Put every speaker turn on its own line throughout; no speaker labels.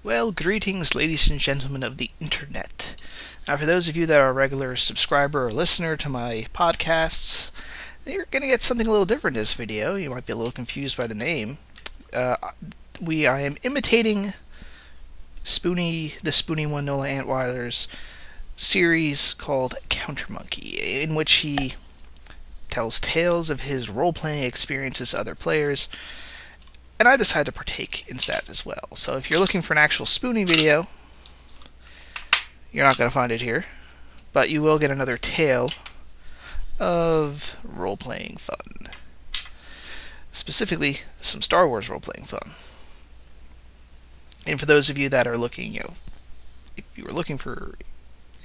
Well, greetings, ladies and gentlemen of the internet. Now, for those of you that are a regular subscriber or listener to my podcasts, you're going to get something a little different in this video. You might be a little confused by the name. I am imitating the Spoonyone Nola Antweiler's series called Counter Monkey, in which he tells tales of his role-playing experiences to other players. And I decided to partake in that as well. So if you're looking for an actual Spoonie video, you're not going to find it here. But you will get another tale of role-playing fun. Specifically, some Star Wars role-playing fun. And for those of you that are looking, if you were looking for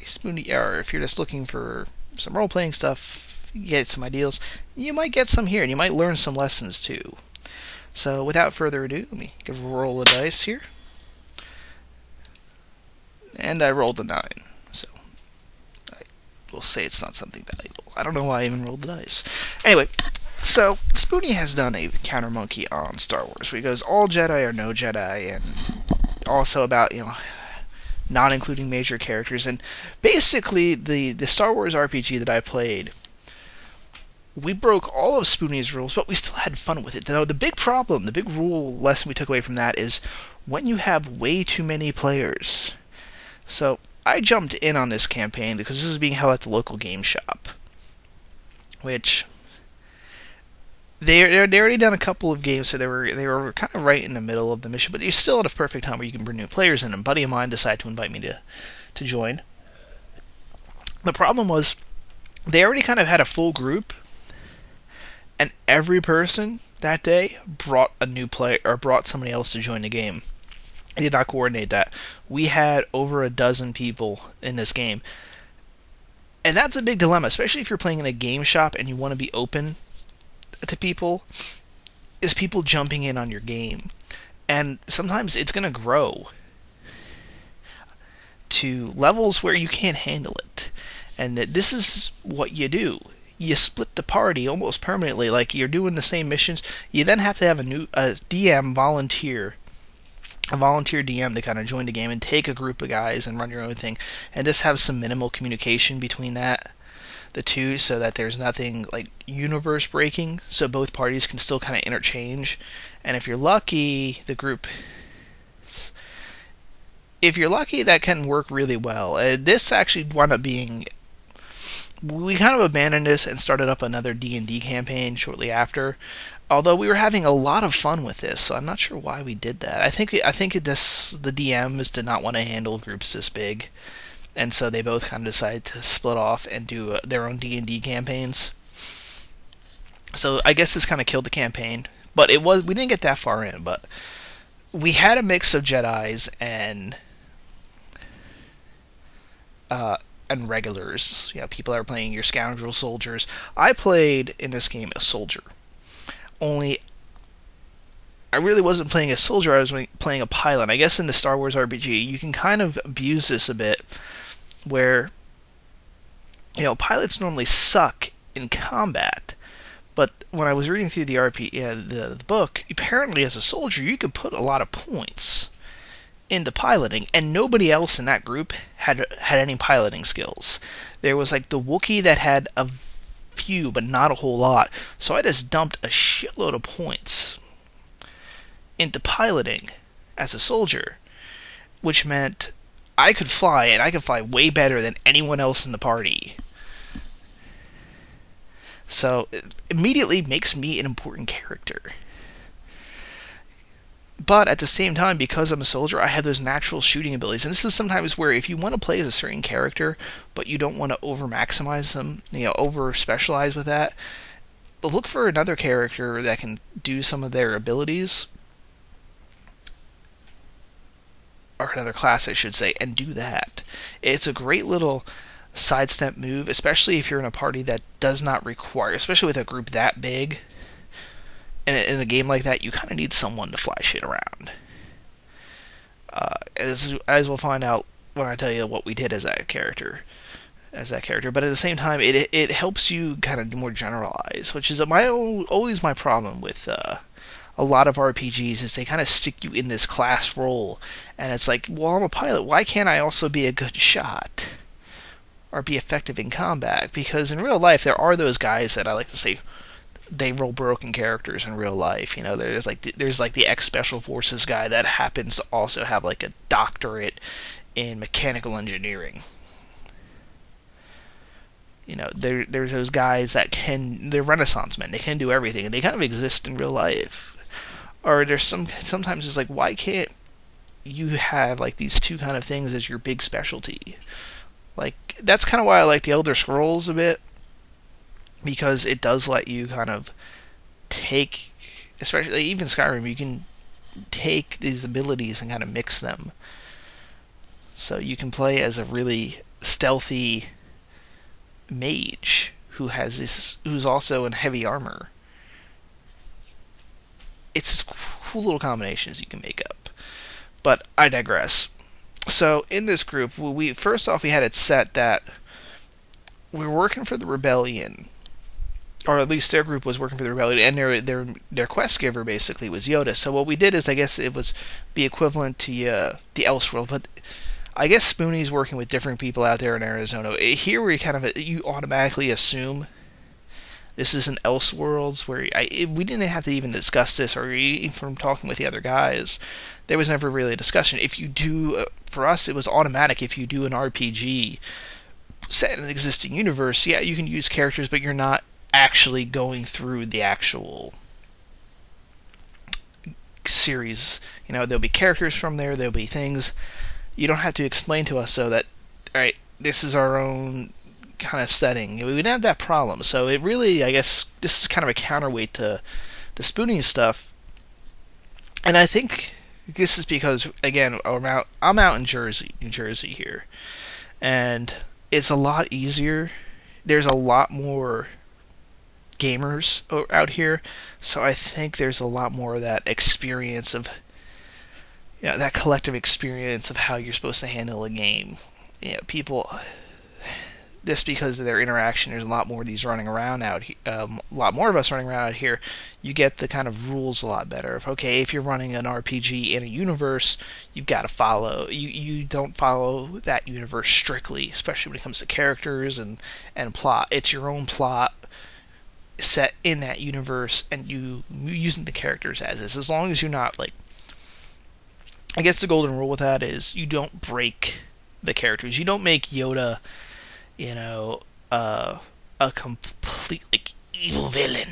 a Spoonie, or if you're just looking for some role-playing stuff, you get some ideas, you might get some here, and you might learn some lessons too. So without further ado, let me give a roll of dice here. And I rolled a 9, so I will say it's not something valuable. I don't know why I even rolled the dice. Anyway, so Spoonie has done a Counter Monkey on Star Wars, where he goes all Jedi or no Jedi, and also about, not including major characters. And basically, the Star Wars RPG that I played, we broke all of Spoonie's rules, but we still had fun with it. Now, the big problem, the big rule lesson we took away from that is when you have way too many players. So I jumped in on this campaign because this is being held at the local game shop, which they already done a couple of games, so they were kind of right in the middle of the mission, but you're still at a perfect time where you can bring new players in. And a buddy of mine decided to invite me to join. The problem was they already kind of had a full group. And every person that day brought a new player or brought somebody else to join the game. I did not coordinate that. We had over a dozen people in this game. And that's a big dilemma, especially if you're playing in a game shop and you want to be open to people, is people jumping in on your game. And sometimes it's going to grow to levels where you can't handle it. And this is what you do. You split the party almost permanently, like you're doing the same missions. You then have to have a DM volunteer, a volunteer DM to kind of join the game and take a group of guys and run your own thing, and just have some minimal communication between the two, so that there's nothing like universe breaking, so both parties can still kind of interchange. And if you're lucky, that can work really well. This actually wound up being. We kind of abandoned this and started up another D&D campaign shortly after. Although we were having a lot of fun with this, so I'm not sure why we did that. I think the DMs did not want to handle groups this big, and so they both kind of decided to split off and do their own D&D campaigns. So I guess this kind of killed the campaign, but we didn't get that far in. But we had a mix of Jedis and regulars, people that are playing your scoundrel soldiers. I played in this game a soldier. Only I really wasn't playing a soldier, I was playing a pilot. I guess in the Star Wars RPG, you can kind of abuse this a bit, where pilots normally suck in combat. But when I was reading through the book, apparently as a soldier you could put a lot of points into piloting, and nobody else in that group had any piloting skills. There was like the Wookiee that had a few, but not a whole lot. So I just dumped a shitload of points into piloting as a soldier, which meant I could fly, and I could fly way better than anyone else in the party. So it immediately makes me an important character. But at the same time, because I'm a soldier, I have those natural shooting abilities. And this is sometimes where if you want to play as a certain character, but you don't want to over-maximize them, over-specialize with that, look for another character that can do some of their abilities, or another class, I should say, and do that. It's a great little sidestep move, especially if you're in a party that does not require, especially with a group that big. In a game like that, you kind of need someone to fly shit around. As we'll find out when I tell you what we did as that character. But at the same time, it helps you kind of more generalize, which is always my problem with a a lot of RPGs is they kind of stick you in this class role, and it's like, well, I'm a pilot. Why can't I also be a good shot or be effective in combat? Because in real life, there are those guys that I like to say they roll broken characters in real life. You know, there's like the ex special forces guy that happens to also have like a doctorate in mechanical engineering. You know, there's those guys that they're Renaissance men. They can do everything, and they kind of exist in real life. Or there's sometimes it's like, why can't you have like these two kind of things as your big specialty? Like, that's kind of why I like the Elder Scrolls a bit, because it does let you kind of take, especially even Skyrim, you can take these abilities and kind of mix them. So you can play as a really stealthy mage who's also in heavy armor. It's cool little combinations you can make up. But I digress. So in this group, we first off we had it set that we were working for the rebellion, or at least their group was working for the rebellion, and their quest giver basically was Yoda. So what we did is, I guess it was be equivalent to the Elseworld, but I guess Spoonie's working with different people out there in Arizona. Here you automatically assume this is an Elseworlds, where we didn't have to even discuss this, or even from talking with the other guys, there was never really a discussion. If you do, for us, it was automatic. If you do an RPG set in an existing universe, yeah, you can use characters, but you're not actually going through the actual series. You know, there'll be characters from there'll be things. You don't have to explain to us so that, alright, this is our own kind of setting. We didn't have that problem, so it really, I guess, this is kind of a counterweight to the Spoonie stuff. And I think this is because, again, I'm out in New Jersey here, and it's a lot easier. There's a lot more gamers out here, so I think there's a lot more of that experience of, you know, that collective experience of how you're supposed to handle a game. You know, people, this because of their interaction, there's a lot more of these running around out here, a lot more of us running around out here. You get the kind of rules a lot better. If you're running an RPG in a universe, you've got to follow, you don't follow that universe strictly, especially when it comes to characters and plot. It's your own plot set in that universe, and you using the characters as is, as long as you're not like, I guess the golden rule with that is you don't break the characters. You don't make Yoda, you know, a complete like evil villain.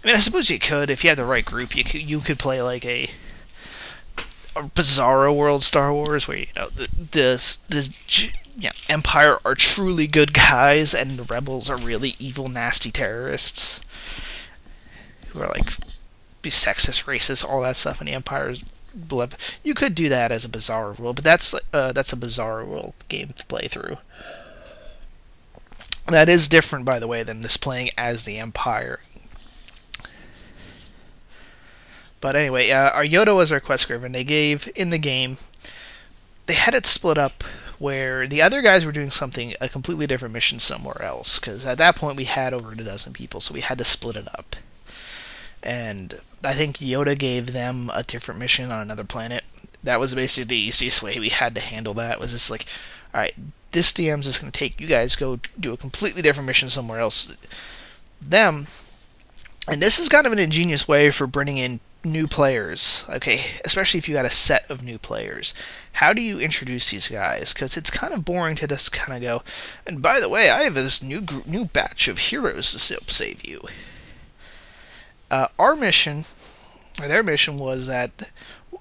I mean, I suppose you could if you had the right group. You could play like a bizarro world Star Wars, where, you know, the Empire are truly good guys and the rebels are really evil, nasty terrorists who are like be sexist, racist, all that stuff, and the Empire's blip. You could do that as a bizarro world, but that's a bizarro world game to play through. That is different, by the way, than just playing as the Empire. But anyway, our Yoda was our quest giver, and they gave, in the game, they had it split up where the other guys were doing a completely different mission somewhere else, because at that point we had over a dozen people, so we had to split it up. And I think Yoda gave them a different mission on another planet. That was basically the easiest way we had to handle that. It was just like, alright, this DM's just going to take you guys, go do a completely different mission somewhere else. And this is kind of an ingenious way for bringing in new players, okay, especially if you got a set of new players. How do you introduce these guys? Because it's kind of boring to just kind of go, and by the way, I have this new batch of heroes to save you. Our mission, or their mission, was that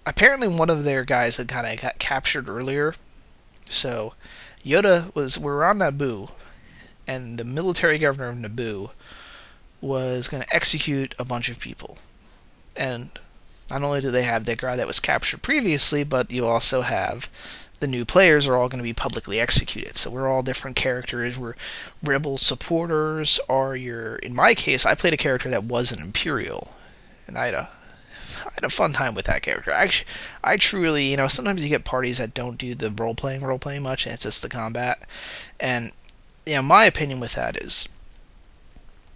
apparently one of their guys had kind of got captured earlier. So we're on Naboo, and the military governor of Naboo was going to execute a bunch of people. And not only do they have the guy that was captured previously, but you also have the new players are all going to be publicly executed. So we're all different characters. We're rebel supporters, or in my case, I played a character that was an imperial, and I had a fun time with that character. I truly, you know, sometimes you get parties that don't do the role playing much, and it's just the combat. And, you know, my opinion with that is,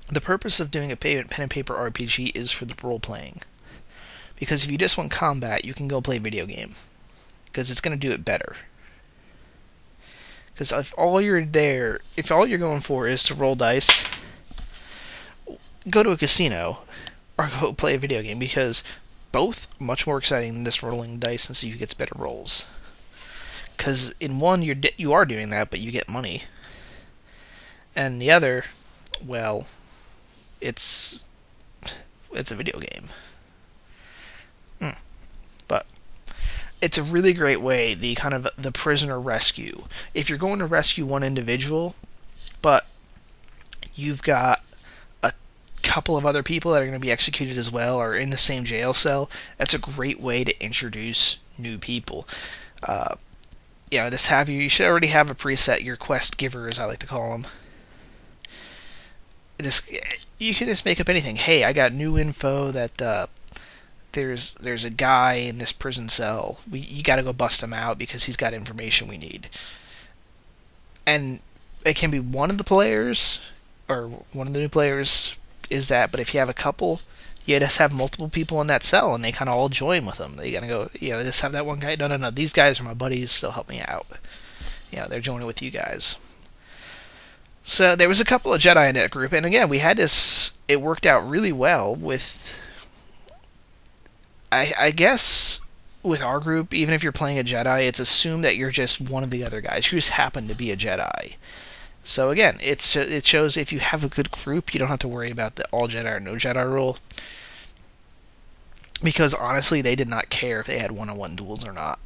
the purpose of doing a pen and paper RPG is for the role playing. Because if you just want combat, you can go play video game. Because it's going to do it better. Because if all you're going for is to roll dice, go to a casino or go play a video game, because both much more exciting than just rolling dice and see who gets better rolls. Because in one you are doing that, but you get money, and the other, well, it's a video game. But it's a really great way, the prisoner rescue. If you're going to rescue one individual, but you've got a couple of other people that are going to be executed as well, or in the same jail cell, that's a great way to introduce new people. You should already have a preset, your quest giver, as I like to call them. You can just make up anything. Hey, I got new info that there's a guy in this prison cell. You got to go bust him out because he's got information we need. And it can be one of the players, or one of the new players is that. But if you have a couple, you just have multiple people in that cell, and they kind of all join with them. They gotta go, just have that one guy. No. These guys are my buddies. They'll help me out. They're joining with you guys. So there was a couple of Jedi in that group, and again, we had this. It worked out really well with. I guess with our group, even if you're playing a Jedi, it's assumed that you're just one of the other guys who just happen to be a Jedi. So again, it shows if you have a good group, you don't have to worry about the all Jedi or no Jedi rule. Because honestly, they did not care if they had one-on-one duels or not.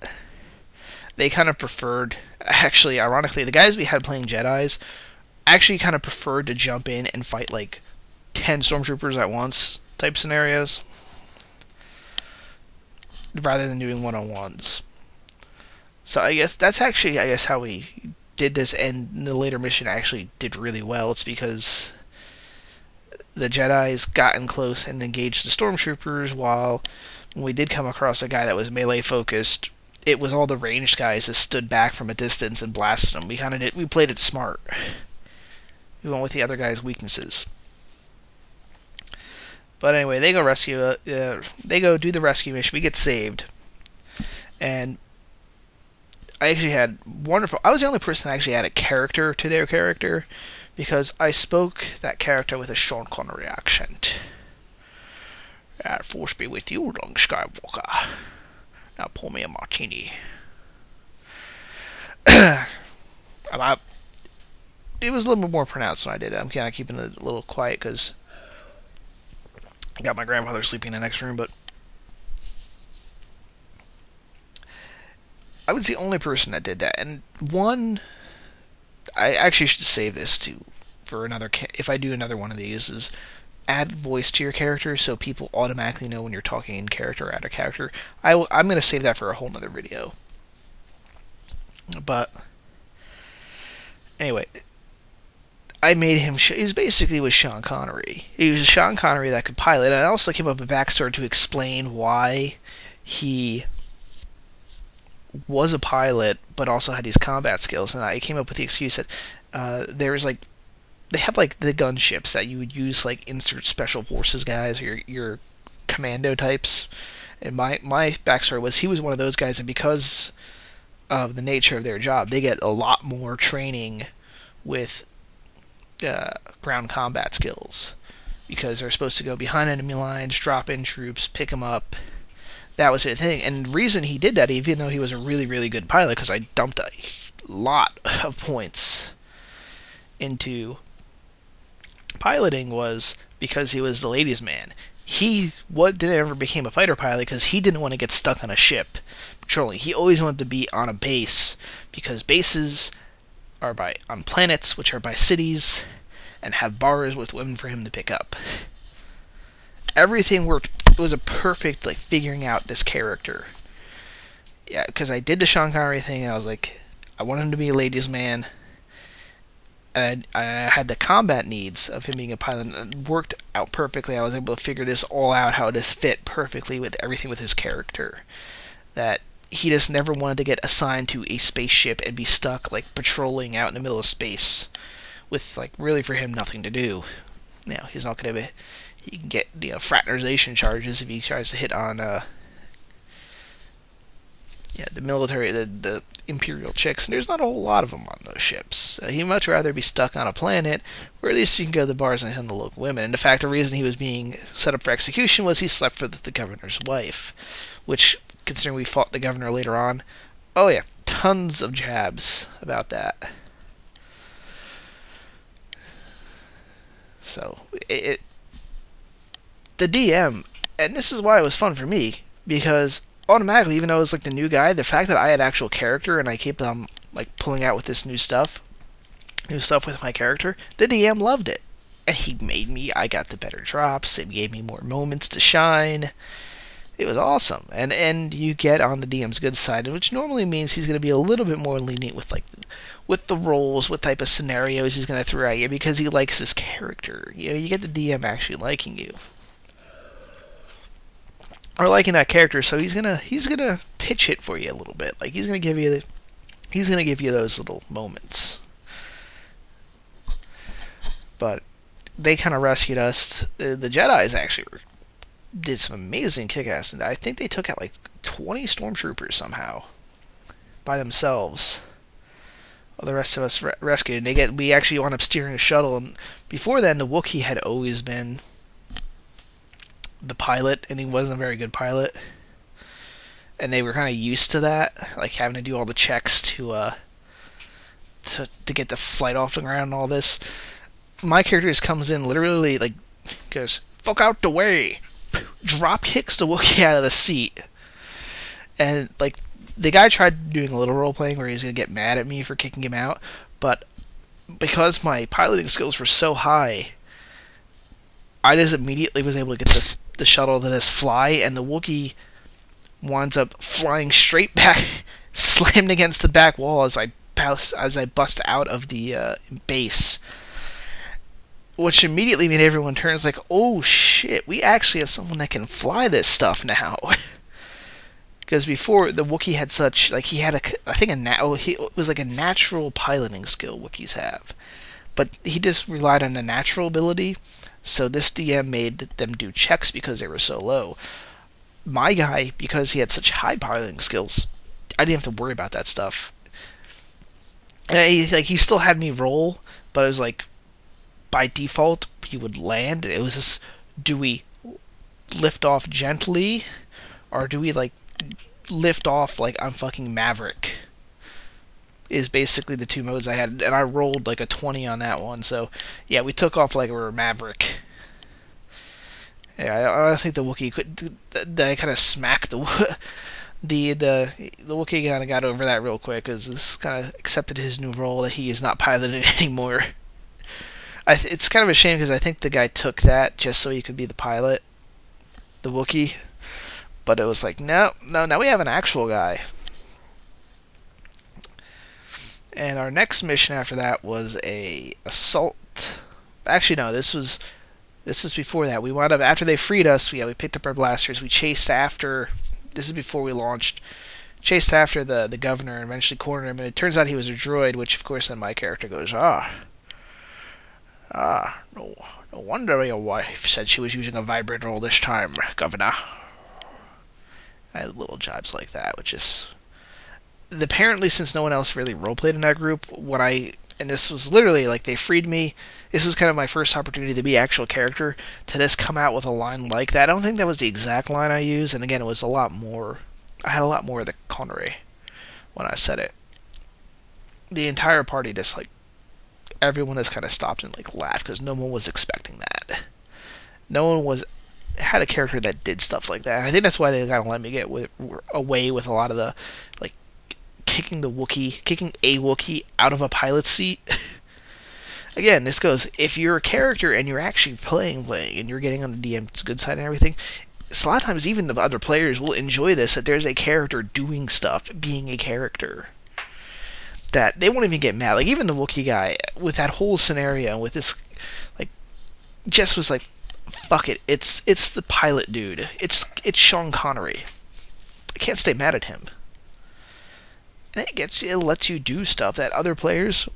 They kind of preferred, actually, ironically, the guys we had playing Jedis actually kind of preferred to jump in and fight like 10 stormtroopers at once type scenarios, rather than doing one-on-ones. So I guess that's actually, how we did this, and the later mission actually did really well. It's because the Jedis got in close and engaged the stormtroopers, while when we did come across a guy that was melee focused, it was all the ranged guys that stood back from a distance and blasted them. We played it smart. We went with the other guy's weaknesses. But anyway, they go rescue. They go do the rescue mission. We get saved, and I actually had wonderful. I was the only person that actually had a character to their character, because I spoke that character with a Sean Connery accent. Force be with you, Luke Skywalker. Now pour me a martini. It was a little bit more pronounced when I did it. I'm kind of keeping it a little quiet because I got my grandfather sleeping in the next room, but I was the only person that did that. And I actually should save this for another, if I do another one of these, is add voice to your character so people automatically know when you're talking in character or out of character. I'm going to save that for a whole nother video. But anyway, I made him. He's basically was Sean Connery. He was a Sean Connery that could pilot. And I also came up with a backstory to explain why he was a pilot, but also had these combat skills. And I came up with the excuse that there's like, they have like the gunships that you would use, like insert special forces guys or your commando types. And my backstory was he was one of those guys, and because of the nature of their job, they get a lot more training with ground combat skills, because they're supposed to go behind enemy lines, drop in troops, pick them up. That was the thing. And the reason he did that, even though he was a really, really good pilot, because I dumped a lot of points into piloting, was because he was the ladies' man. He didn't ever became a fighter pilot because he didn't want to get stuck on a ship patrolling. He always wanted to be on a base, because bases are on planets, which are by cities, and have bars with women for him to pick up. Everything worked. It was a perfect, like, figuring out this character. Yeah, because I did the Sean Connery thing, and I was like, I wanted him to be a ladies' man. And I had the combat needs of him being a pilot, and it worked out perfectly. I was able to figure this all out, how this fit perfectly with everything with his character. That he just never wanted to get assigned to a spaceship and be stuck, like, patrolling out in the middle of space with, like, really for him nothing to do. He's not going to be... he can get fraternization charges if he tries to hit on the military, the imperial chicks. And there's not a whole lot of them on those ships. He'd much rather be stuck on a planet where at least he can go to the bars and handle local women. And in fact, the reason he was being set up for execution was he slept with the governor's wife, which, considering we fought the governor later on, oh yeah, tons of jabs about that. So the DM, and this is why it was fun for me, because automatically, even though I was like the new guy, the fact that I had actual character and I kept like pulling out with this new stuff with my character, the DM loved it, and he made me. I got the better drops. It gave me more moments to shine. It was awesome, and you get on the DM's good side, which normally means he's going to be a little bit more lenient with the roles, what type of scenarios he's going to throw at you, because he likes his character. You get the DM actually liking you, or liking that character, so he's gonna pitch it for you a little bit. Like he's gonna give you those little moments. But they kind of rescued us. The Jedi's actually did some amazing kick-ass, and I think they took out like 20 stormtroopers somehow by themselves. Well, the rest of us rescued. We actually wound up steering a shuttle, and before then the Wookiee had always been the pilot, and he wasn't a very good pilot, and they were kind of used to that, like having to do all the checks to get the flight off the ground and all this. My character just comes in, literally like goes "fuck out the way," drop kicks the Wookiee out of the seat, and like the guy tried doing a little role playing where he was gonna get mad at me for kicking him out, but because my piloting skills were so high, I just immediately was able to get the shuttle to just fly, and the Wookiee winds up flying straight back, slammed against the back wall as I bust out of the base, which immediately made everyone turn. It's like, oh shit, we actually have someone that can fly this stuff now. Because before, the Wookiee had such, like, he had it was like a natural piloting skill Wookiees have, but he just relied on a natural ability. So this DM made them do checks because they were so low. My guy, because he had such high piloting skills, I didn't have to worry about that stuff. And he still had me roll, but it was like, by default, he would land. It was just, do we lift off gently, or do we like lift off like I'm fucking Maverick? Is basically the two modes I had, and I rolled like a 20 on that one. So yeah, we took off like we were Maverick. Yeah, I think the Wookiee could. I kind of smacked the Wookiee kind of got over that real quick, because this kind of accepted his new role that he is not piloted anymore. It's kind of a shame, because I think the guy took that just so he could be the pilot, the Wookiee. But it was like, no, now we have an actual guy. And our next mission after that was a assault. Actually, no, this was before that. We wound up, after they freed us, we picked up our blasters. We chased after. This is before we launched. Chased after the governor and eventually cornered him. And it turns out he was a droid, which of course then my character goes, no wonder your wife said she was using a vibrator all this time, Governor. I had little jibes like that, which is. Apparently, since no one else really roleplayed in that group, and this was literally like they freed me. This was kind of my first opportunity to be actual character, to just come out with a line like that. I don't think that was the exact line I used, and again, it was a lot more. I had a lot more of the connery when I said it. The entire party just like everyone just kind of stopped and like laughed, because no one was expecting that. No one had a character that did stuff like that. And I think that's why they kind of let me get away with a lot of the like kicking a Wookiee out of a pilot's seat. Again, this goes, if you're a character and you're actually playing, and you're getting on the DM's good side and everything, so a lot of times even the other players will enjoy this, that there's a character doing stuff, being a character, that they won't even get mad. Like, even the Wookiee guy, with that whole scenario, with this, like, Jess was like, fuck it, it's the pilot dude. It's Sean Connery. I can't stay mad at him. And it lets you do stuff that other players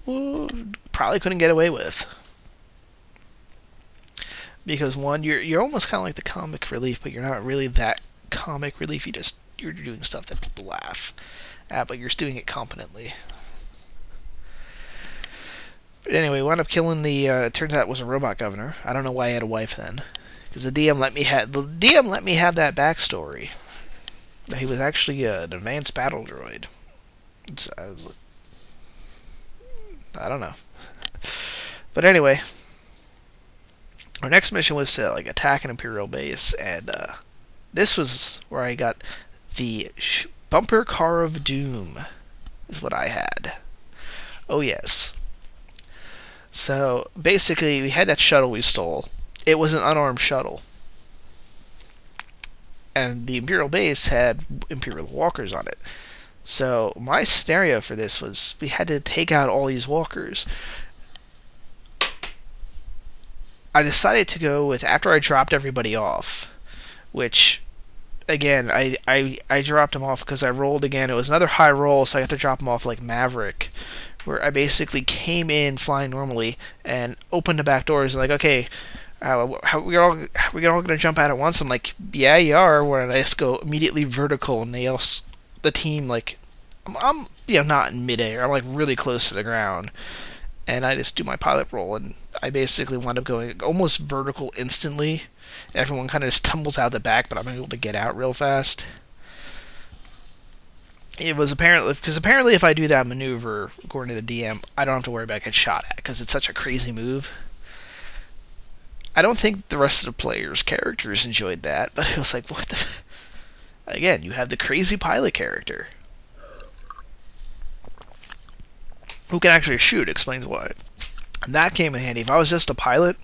probably couldn't get away with. because one, you're almost kind of like the comic relief, but you're not really that comic relief. You're doing stuff that people laugh at, but you're doing it competently. But anyway, wound up killing the. Turns out it was a robot governor. I don't know why he had a wife then, because the DM let me have that backstory. He was actually an advanced battle droid. I don't know. But anyway, our next mission was to like attack an imperial base, and this was where I got the bumper car of doom. Is what I had. Oh yes. So basically, we had that shuttle we stole. It was an unarmed shuttle, and the imperial base had imperial walkers on it. So my scenario for this was we had to take out all these walkers. I decided to go with, after I dropped everybody off, which, again, I dropped them off because I rolled again. It was another high roll, so I had to drop them off like Maverick, where I basically came in flying normally and opened the back doors and like, okay, we're all gonna jump out at once. I'm like, yeah, you are. Where I just go immediately vertical, and the team, like, I'm not in midair. I'm like really close to the ground, and I just do my pilot roll, and I basically wind up going almost vertical instantly. Everyone kind of just tumbles out the back, but I'm able to get out real fast. It was apparently if I do that maneuver, according to the DM, I don't have to worry about getting shot at, because it's such a crazy move. I don't think the rest of the players' characters enjoyed that, but it was like, what the... Again, you have the crazy pilot character who can actually shoot, explains why. And that came in handy. If I was just a pilot,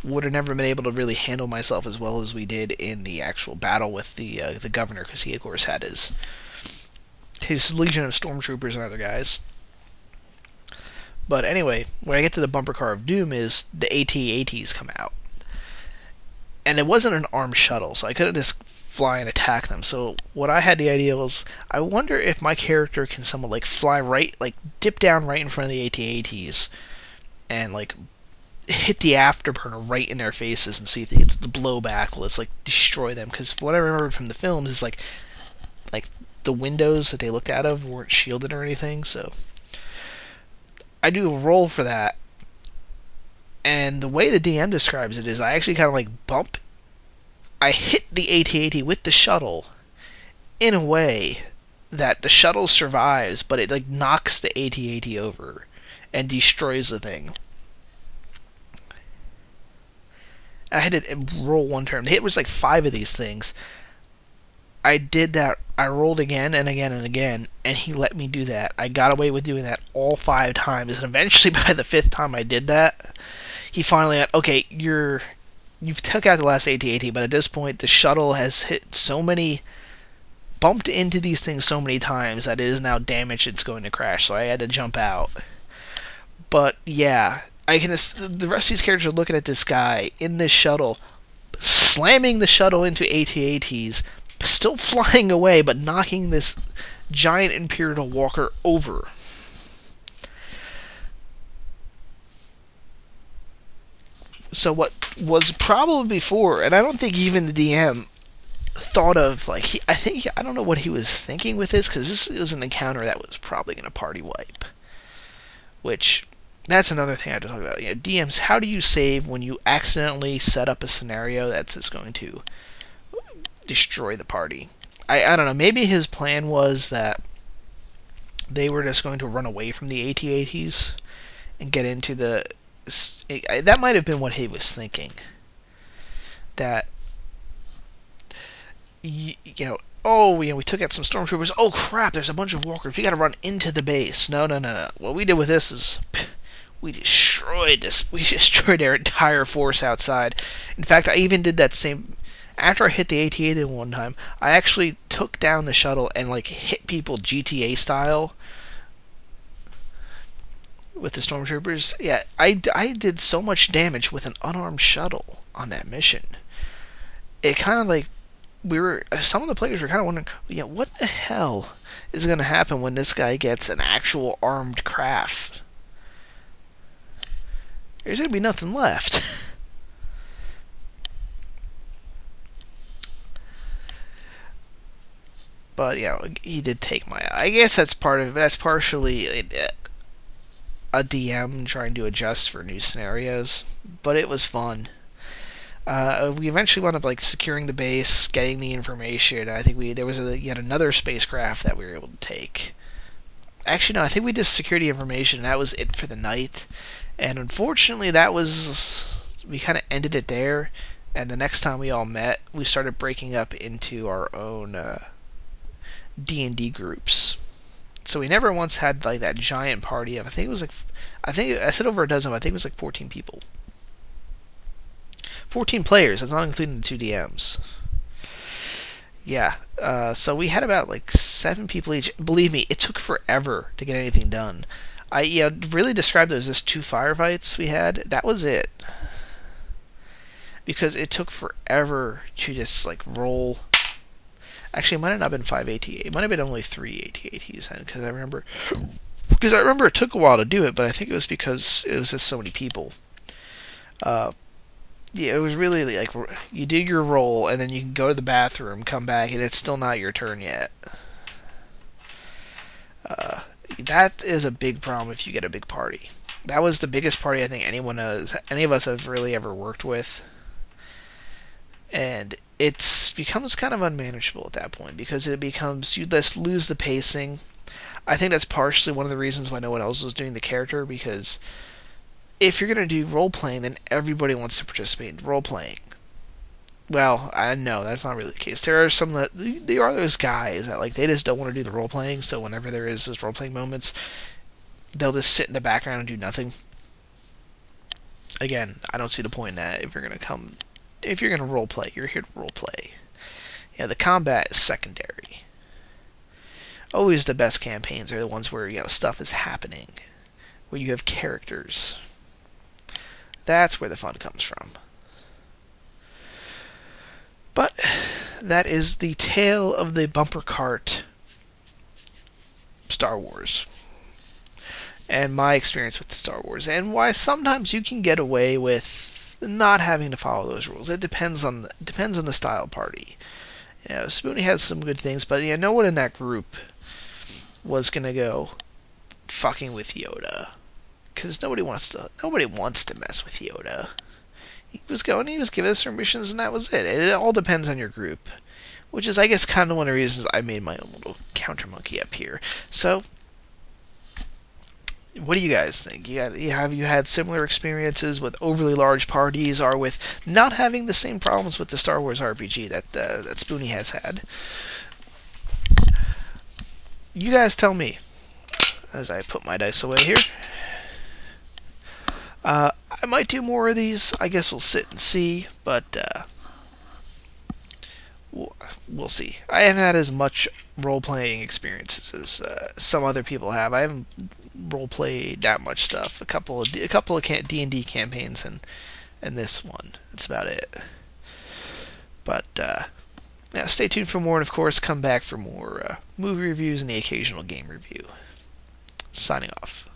would have never been able to really handle myself as well as we did in the actual battle with the governor, because he, of course, had his legion of stormtroopers and other guys. But anyway, when I get to the bumper car of doom is the AT-ATs come out. And it wasn't an armed shuttle, so I couldn't just fly and attack them. So what I had the idea was, I wonder if my character can somewhat like fly right, like dip down right in front of the AT-ATs and like hit the afterburner right in their faces and see if they get the blowback. Let's like destroy them, because what I remember from the films is like the windows that they looked out of weren't shielded or anything. So I do a roll for that, and the way the DM describes it is I actually kind of like I hit the AT-AT with the shuttle in a way that the shuttle survives, but it like knocks the AT-AT over and destroys the thing. I had to roll one turn. The hit was like 5 of these things. I did that. I rolled again and again and again, and he let me do that. I got away with doing that all 5 times, and eventually by the 5th time I did that, he finally got, okay, you've took out the last AT-AT, but at this point the shuttle has bumped into these things so many times that it is now damaged. It's going to crash, so I had to jump out. But yeah, the rest of these characters are looking at this guy in this shuttle, slamming the shuttle into AT-ATs, still flying away, but knocking this giant Imperial Walker over. So what was probably before, and I don't think even the DM thought of, like, I don't know what he was thinking with this, because this was an encounter that was probably going to party wipe. Which, that's another thing I have to talk about. You know, DMs, how do you save when you accidentally set up a scenario that's just going to destroy the party? I don't know, maybe his plan was that they were just going to run away from the AT-ATs and get into the... That might have been what he was thinking. That, we took out some stormtroopers. Oh crap, there's a bunch of walkers. We gotta run into the base. No. What we did with this is we destroyed their entire force outside. In fact, I even did that same... After I hit the AT-AT one time, I actually took down the shuttle and like hit people GTA style with the stormtroopers. Yeah, I did so much damage with an unarmed shuttle on that mission. It kind of like some of the players were kind of wondering, what the hell is going to happen when this guy gets an actual armed craft? There's going to be nothing left. But he did take my. I guess that's part of. That's partially a DM trying to adjust for new scenarios. But it was fun. We eventually wound up securing the base, getting the information. I think there was yet another spacecraft that we were able to take. Actually, no, I think we just secured the information, and that was it for the night. And unfortunately, we kind of ended it there. And the next time we all met, we started breaking up into our own D&D groups. So we never once had that giant party of, I think I said over a dozen, but I think it was 14 people. 14 players, that's not including the 2 DMs. Yeah, so we had about 7 people each. Believe me, it took forever to get anything done. I really described those as 2 firefights we had. That was it. Because it took forever to just roll. Actually, it might have not been 5 AT-AT. It might have been only 3 AT-ATs then, because I remember it took a while to do it, but I think it was because it was just so many people. Yeah, it was really you do your roll, and then you can go to the bathroom, come back, and it's still not your turn yet. That is a big problem if you get a big party. That was the biggest party I think any of us have really ever worked with. And it becomes kind of unmanageable at that point, because you just lose the pacing. I think that's partially one of the reasons why no one else was doing the character, because if you're going to do role-playing, then everybody wants to participate in role-playing. Well, I know that's not really the case. There are those guys that they just don't want to do the role-playing, so whenever there is those role-playing moments, they'll just sit in the background and do nothing. Again, I don't see the point in that. If you're going to role-play, you're here to role-play. Yeah, the combat is secondary. Always the best campaigns are the ones where stuff is happening, where you have characters. That's where the fun comes from. But that is the tale of the bumper cart Star Wars, and my experience with the Star Wars, and why sometimes you can get away with not having to follow those rules. It depends on the style party. Spoonie has some good things, but no one in that group was gonna go fucking with Yoda, because nobody wants to mess with Yoda. He was giving us missions, and that was it. It all depends on your group, which is, I guess, kind of one of the reasons I made my own little counter monkey up here. So, what do you guys think? Have you had similar experiences with overly large parties, or with not having the same problems with the Star Wars RPG that Spoonie has had? You guys tell me, as I put my dice away here. I might do more of these. I guess we'll sit and see, but we'll see. I haven't had as much role-playing experiences as some other people have. I haven't role-played that much stuff. A couple of D&D campaigns and this one. That's about it. But yeah, stay tuned for more, and of course, come back for more movie reviews and the occasional game review. Signing off.